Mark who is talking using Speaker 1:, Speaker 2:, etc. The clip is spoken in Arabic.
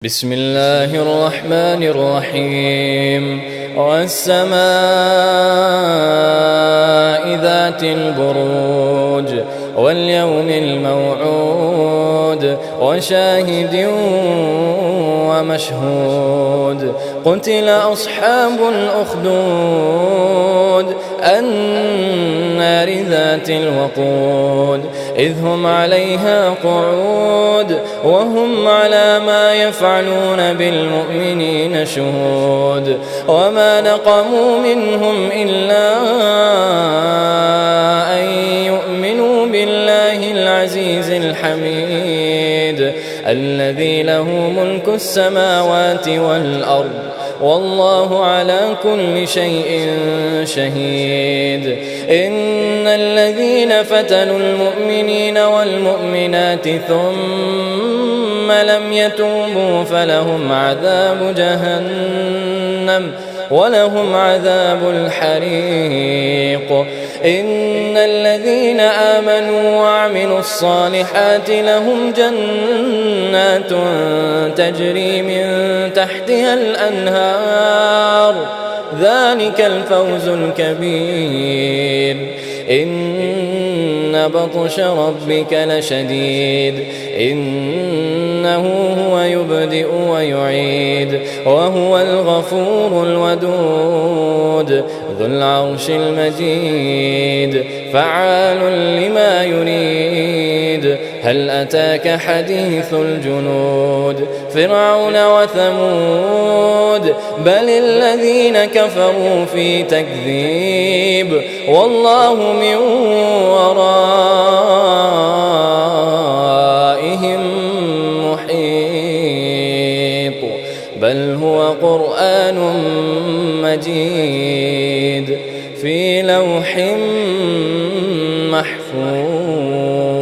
Speaker 1: بسم الله الرحمن الرحيم والسماء ذات البروج واليوم الموعود وشاهد ومشهود قتل أصحاب الأخدود النار ذات الوقود إذ هم عليها قعود وهم على ما يفعلون بالمؤمنين شهود وما نقموا منهم إلا أن يؤمنوا بالله العزيز الحميد الذي له ملك السماوات والأرض والله على كل شيء شهيد إن الذين فتنوا المؤمنين والمؤمنات ثم لم يتوبوا فلهم عذاب جهنم ولهم عذاب الحريق إن الذين آمنوا وعملوا الصالحات لهم جنات تجري من تحتها الأنهار ذلك الفوز الكبير إن بطش ربك لشديد إنه هو يبدئ ويعيد وهو الغفور الودود ذو العرش المجيد فعال لما يريد هل أتاك حديث الجنود فرعون وثمود بل الذين كفروا في تكذيب والله من ورائهم محيط بل هو قرآن مجيد في لوح محفوظ.